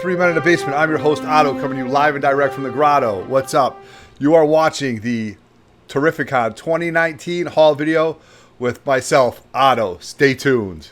Three Men in the Basement. I'm your host, Otto, coming to you live and direct from the grotto. What's up? You are watching the Terrificonn 2019 haul video with myself, Otto. Stay tuned.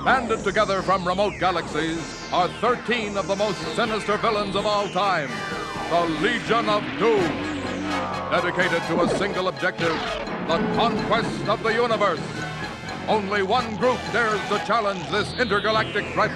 Banded together from remote galaxies are 13 of the most sinister villains of all time, the Legion of Doom. Dedicated to a single objective, the conquest of the universe. Only one group dares to challenge this intergalactic threat.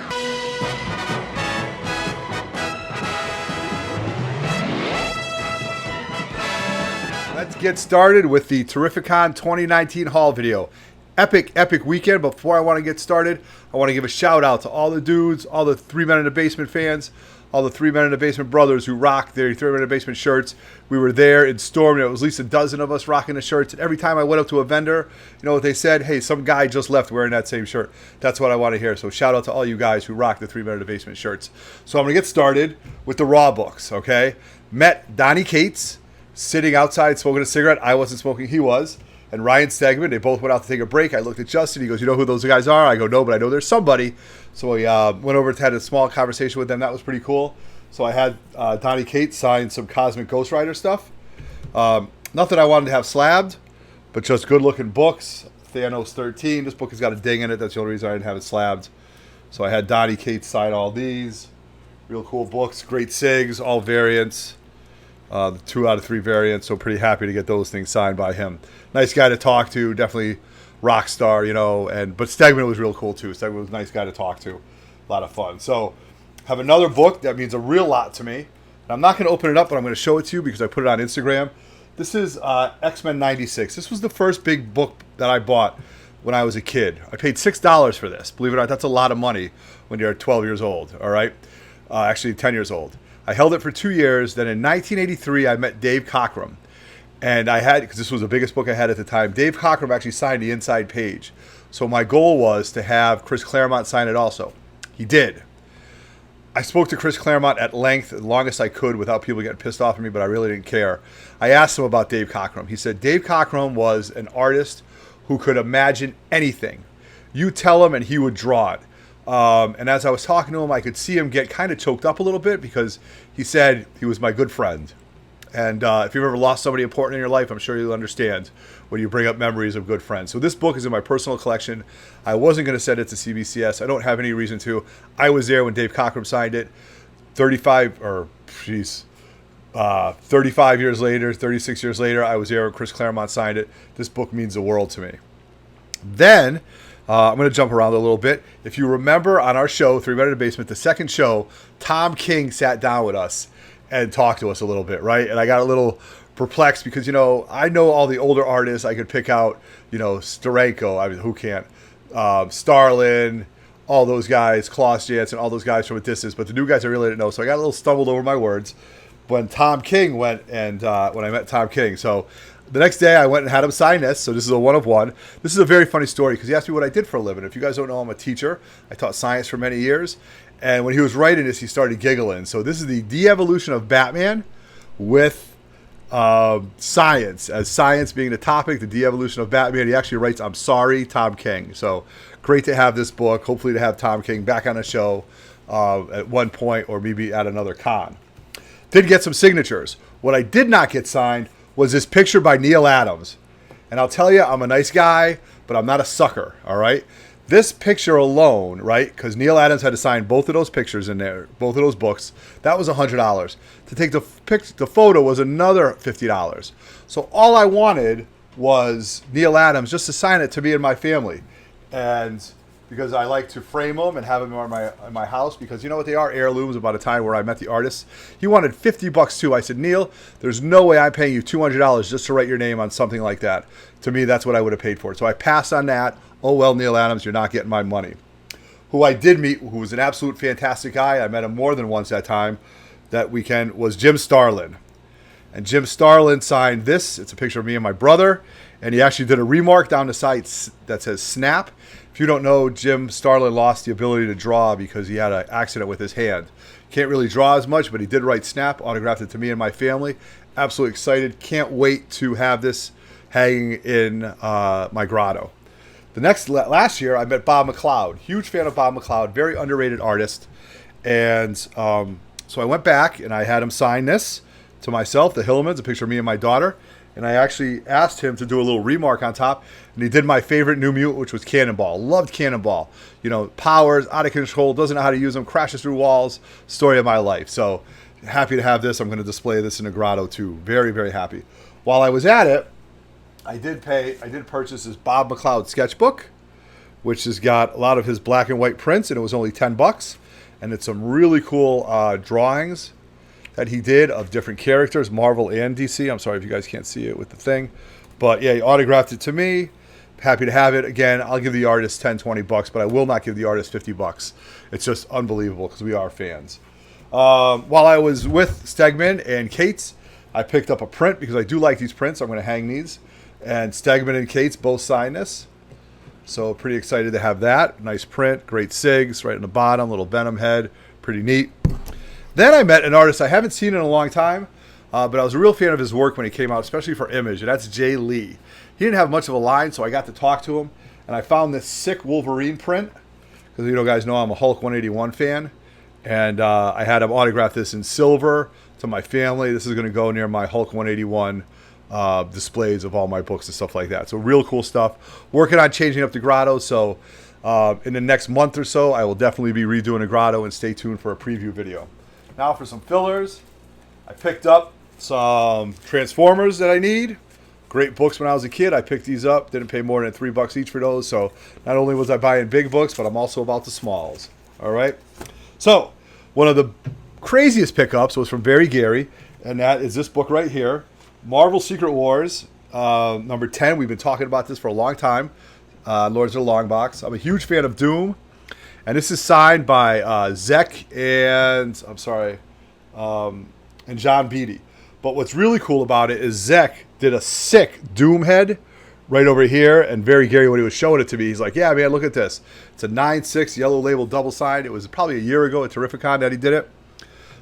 Let's get started with the Terrificonn 2019 haul video. Epic weekend. Before I want to get started, I want to give a shout out to all the dudes, all the Three Men in the Basement fans, all the Three Men in the Basement brothers who rock their Three Men in the Basement shirts. We were there in Storm. It was at least a dozen of us rocking the shirts. And every time I went up to a vendor, you know what they said? Hey, some guy just left wearing that same shirt. That's what I want to hear. So shout out to all you guys who rock the Three Men in the Basement shirts. So I'm going to get started with the raw books, okay? Met Donnie Cates sitting outside smoking a cigarette. I wasn't smoking. He was. And Ryan Stegman, they both went out to take a break. I looked at Justin. He goes, you know who those guys are? I go, no, but I know there's somebody. So we went over and had a small conversation with them. That was pretty cool. So I had Donnie Cates sign some Cosmic Ghost Rider stuff. Nothing I wanted to have slabbed, but just good-looking books. Thanos 13. This book has got a ding in it. That's the only reason I didn't have it slabbed. So I had Donnie Cates sign all these. Real cool books. Great SIGs, all variants. The 2 out of 3 variants, so pretty happy to get those things signed by him. Nice guy to talk to, definitely rock star, you know. But Stegman was real cool too. Stegman was a nice guy to talk to, a lot of fun. So, have another book that means a real lot to me. And I'm not going to open it up, but I'm going to show it to you because I put it on Instagram. This is X-Men '96. This was the first big book that I bought when I was a kid. I paid $6 for this. Believe it or not, that's a lot of money when you're 12 years old. All right, actually 10 years old. I held it for 2 years. Then in 1983, I met Dave Cockrum. And I had, because this was the biggest book I had at the time, Dave Cockrum actually signed the inside page. So my goal was to have Chris Claremont sign it also. He did. I spoke to Chris Claremont at length, the longest I could without people getting pissed off at me, but I really didn't care. I asked him about Dave Cockrum. He said Dave Cockrum was an artist who could imagine anything. You tell him and he would draw it. And as I was talking to him, I could see him get kind of choked up a little bit because he said he was my good friend. And if you've ever lost somebody important in your life, I'm sure you'll understand when you bring up memories of good friends. So this book is in my personal collection. I wasn't going to send it to CBCS. I don't have any reason to. I was there when Dave Cockrum signed it. 35 years later, 36 years later, I was there when Chris Claremont signed it. This book means the world to me. Then I'm going to jump around a little bit. If you remember on our show, Three Men in the Basement, the second show, Tom King sat down with us and talked to us a little bit, right? And I got a little perplexed because, you know, I know all the older artists. I could pick out, you know, Steranko. I mean, who can't? Starlin, all those guys, Klaus Janson, all those guys from a distance. But the new guys I really didn't know. So I got a little stumbled over my words when Tom King went and when I met Tom King. So the next day, I went and had him sign this. So this is a one of one. This is a very funny story because he asked me what I did for a living. If you guys don't know, I'm a teacher. I taught science for many years. And when he was writing this, he started giggling. So this is the de-evolution of Batman with science. As science being the topic, the de-evolution of Batman. He actually writes, I'm sorry, Tom King. So great to have this book. Hopefully to have Tom King back on the show at one point or maybe at another con. Did get some signatures. What I did not get signed was this picture by Neal Adams. And I'll tell you, I'm a nice guy, but I'm not a sucker, all right? This picture alone, right, because Neal Adams had to sign both of those pictures in there, both of those books, that was $100. To take the photo was another $50. So all I wanted was Neal Adams just to sign it to me and my family. And because I like to frame them and have them in my house because you know what they are, heirlooms about a time where I met the artist. He wanted $50 too. I said, Neal, there's no way I'm paying you $200 just to write your name on something like that. To me, that's what I would have paid for it. So I passed on that. Oh, well, Neal Adams, you're not getting my money. Who I did meet, who was an absolute fantastic guy, I met him more than once that weekend, was Jim Starlin. And Jim Starlin signed this. It's a picture of me and my brother. And he actually did a remark down the side that says snap. If you don't know, Jim Starlin lost the ability to draw because he had an accident with his hand. Can't really draw as much, but he did write snap, autographed it to me and my family. Absolutely excited. Can't wait to have this hanging in my grotto. Last year, I met Bob McLeod. Huge fan of Bob McLeod. Very underrated artist. And so I went back and I had him sign this to myself, the Hillmans, a picture of me and my daughter. And I actually asked him to do a little remark on top. And he did my favorite New Mutant, which was Cannonball. Loved Cannonball. You know, powers, out of control, doesn't know how to use them, crashes through walls. Story of my life. So happy to have this. I'm going to display this in a grotto too. Very, very happy. While I was at it, I did purchase this Bob McLeod sketchbook, which has got a lot of his black and white prints, and it was only $10. And it's some really cool drawings that he did of different characters, Marvel and DC. I'm sorry if you guys can't see it with the thing. But yeah, he autographed it to me. Happy to have it. Again, I'll give the artist $10-20, but I will not give the artist $50. It's just unbelievable because we are fans. While I was with Stegman and Cates, I picked up a print because I do like these prints. I'm going to hang these. And Stegman and Cates both signed this. So pretty excited to have that. Nice print, great SIGs right in the bottom, little Venom head, pretty neat. Then I met an artist I haven't seen in a long time, but I was a real fan of his work when he came out, especially for Image, and that's Jay Lee. He didn't have much of a line, so I got to talk to him, and I found this sick Wolverine print, because you guys know I'm a Hulk 181 fan, and I had him autograph this in silver to my family. This is going to go near my Hulk 181 displays of all my books and stuff like that. So real cool stuff. Working on changing up the grotto, so in the next month or so, I will definitely be redoing a grotto, and stay tuned for a preview video. Now for some fillers, I picked up some Transformers that I need. Great books when I was a kid. I picked these up. Didn't pay more than $3 each for those. So not only was I buying big books, but I'm also about the smalls. All right. So one of the craziest pickups was from Very Gary, and that is this book right here, Marvel Secret Wars, number 10. We've been talking about this for a long time. Lords of the Long Box. I'm a huge fan of Doom. And this is signed by Zek and and John Beatty. But what's really cool about it is Zek did a sick Doom head right over here. And Very Gary, when he was showing it to me, he's like, "Yeah, man, look at this. It's a 9.6 yellow label double signed. It was probably a year ago at Terrificonn that he did it."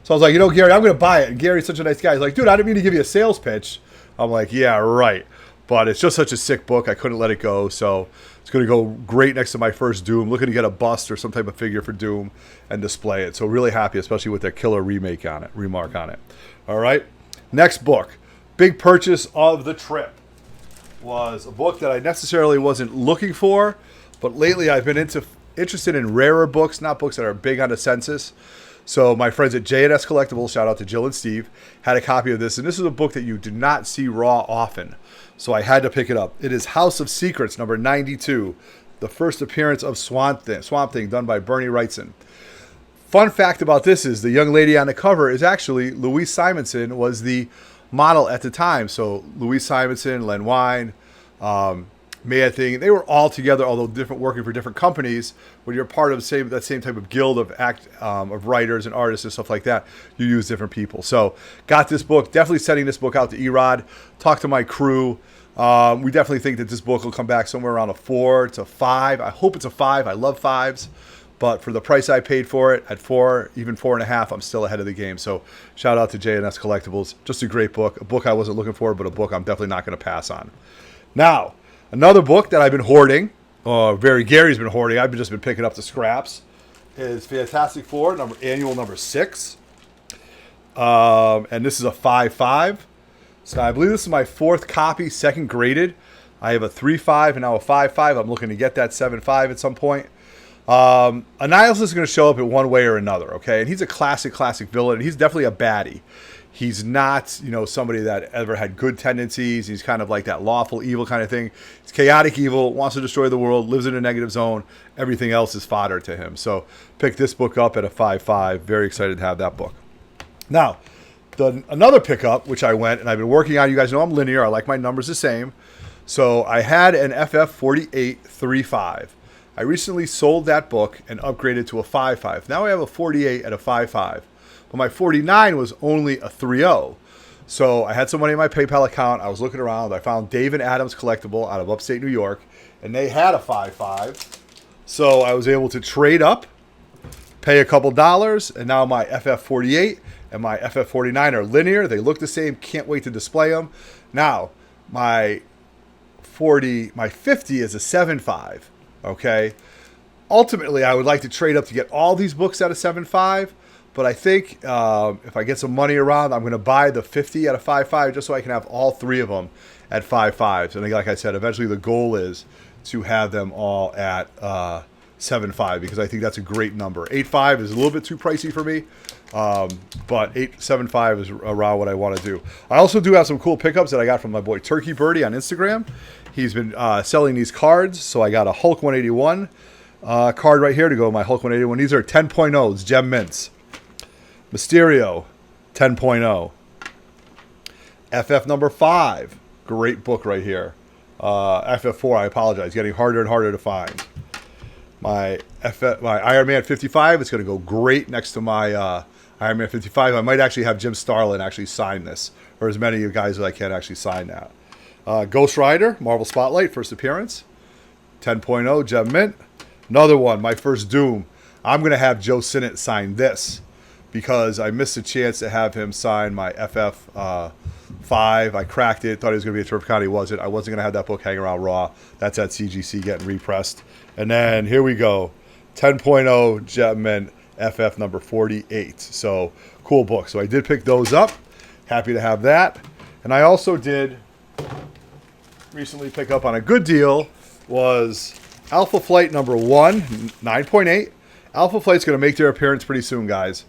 So I was like, Gary, I'm going to buy it. And Gary's such a nice guy. He's like, "Dude, I didn't mean to give you a sales pitch." I'm like, "Yeah, right." But it's just such a sick book. I couldn't let it go. So it's going to go great next to my first Doom. Looking to get a bust or some type of figure for Doom and display it. So really happy, especially with that killer remark on it. All right. Next book. Big purchase of the trip was a book that I necessarily wasn't looking for. But lately I've been interested in rarer books, not books that are big on the census. So my friends at J&S Collectibles, shout out to Jill and Steve, had a copy of this. And this is a book that you do not see raw often. So I had to pick it up. It is House of Secrets, number 92. The first appearance of Swamp Thing, done by Bernie Wrightson. Fun fact about this is the young lady on the cover is actually Louise Simonson, was the model at the time. So Louise Simonson, Len Wein, Maya Thing, they were all together, although different, working for different companies. When you're part of that same type of guild of writers and artists and stuff like that, you use different people. So got this book, definitely sending this book out to Erod. Talked to my crew. We definitely think that this book will come back somewhere around a 4 to 5. I hope it's a 5. I love 5s. But for the price I paid for it, at 4, even 4.5, I'm still ahead of the game. So shout out to J&S Collectibles. Just a great book. A book I wasn't looking for, but a book I'm definitely not going to pass on. Now, another book that I've been hoarding, Very Gary's been hoarding, I've just been picking up the scraps, is Fantastic Four, annual number 6. And this is a 5.5. So I believe this is my 4th copy, 2nd graded. I have a 3.5 and now a 5.5. I'm looking to get that 7.5 at some point. Annihilus is going to show up in one way or another, okay? And he's a classic villain, and he's definitely a baddie. He's not, somebody that ever had good tendencies. He's kind of like that lawful evil kind of thing. He's chaotic evil, wants to destroy the world, lives in a negative zone. Everything else is fodder to him. So pick this book up at a 5.5. Very excited to have that book. Now, another pickup, which I went, and I've been working on. You guys know I'm linear. I like my numbers the same. So I had an FF48 3.5. I recently sold that book and upgraded to a 5.5. Now I have a 48 at a 5.5. But my 49 was only a 3.0. So I had some money in my PayPal account. I was looking around. I found Dave and Adam's Collectible out of upstate New York. And they had a 5.5. So I was able to trade up, pay a couple dollars. And now my FF48 and my FF49 are linear. They look the same. Can't wait to display them. Now, my 40, my 50 is a 7.5. Okay. Ultimately, I would like to trade up to get all these books at a 7.5. But I think if I get some money around, I'm going to buy the 50 at a 5.5 just so I can have all three of them at 5.5s. And like I said, eventually the goal is to have them all at 7.5 because I think that's a great number. 8.5 is a little bit too pricey for me, but 7.5 is around what I want to do. I also do have some cool pickups that I got from my boy Turkey Birdie on Instagram. He's been selling these cards, so I got a Hulk 181 card right here to go with my Hulk 181. These are 10.0s, gem mints. Mysterio, 10.0. FF number 5. Great book right here. FF4, I apologize. Getting harder and harder to find. My Iron Man 55 is going to go great next to my Iron Man 55. I might actually have Jim Starlin actually sign this. Or as many of you guys as I can actually sign that. Ghost Rider, Marvel Spotlight, first appearance. 10.0, gem mint. Another one, my first Doom. I'm going to have Joe Sinnott sign this, because I missed a chance to have him sign my FF5. I cracked it, thought he was going to be a Terrificonn. He wasn't. I wasn't going to have that book hang around Raw. That's at CGC getting repressed. And then here we go. 10.0 gem mint FF number 48. So cool book. So I did pick those up. Happy to have that. And I also did recently pick up on a good deal was Alpha Flight number 1, 9.8. Alpha Flight's going to make their appearance pretty soon, guys.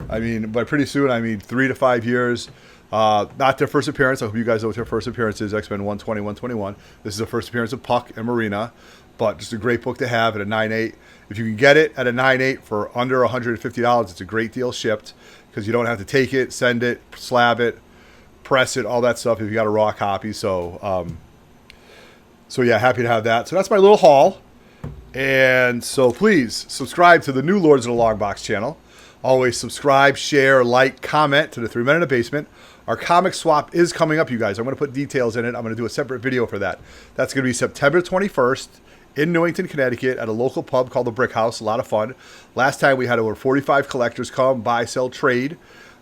I mean, by pretty soon, I mean 3 to 5 years. Not their first appearance. I hope you guys know what their first appearance is, X-Men 120, 121. This is the first appearance of Puck and Marina. But just a great book to have at a 9.8. If you can get it at a 9.8 for under $150, it's a great deal shipped. Because you don't have to take it, send it, slab it, press it, all that stuff if you got a raw copy. So yeah, happy to have that. So that's my little haul. And so please subscribe to the new Lords of the Long Box channel. Always subscribe, share, like, comment to the 3 Men in the Basement. Our comic swap is coming up, you guys. I'm going to put details in it. I'm going to do a separate video for that. That's going to be September 21st in Newington, Connecticut at a local pub called the BRICKHOUSE. A lot of fun. Last time we had over 45 collectors come, buy, sell, trade.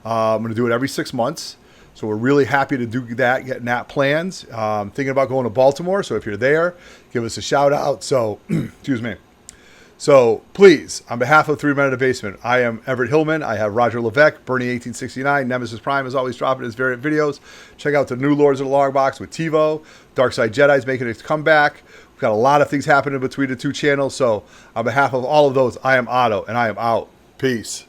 I'm going to do it every 6 months. So we're really happy to do that, getting that plans. Thinking about going to Baltimore. So if you're there, give us a shout out. So, excuse me. So please, on behalf of 3 Men in the Basement, I am Everett Hillman. I have Roger Levesque, Bernie 1869, Nemesis Prime is always dropping his variant videos. Check out the new Lords of the Long Box with TiVo. Darkside Jedi's making its comeback. We've got a lot of things happening between the two channels. So on behalf of all of those, I am Otto, and I am out. Peace.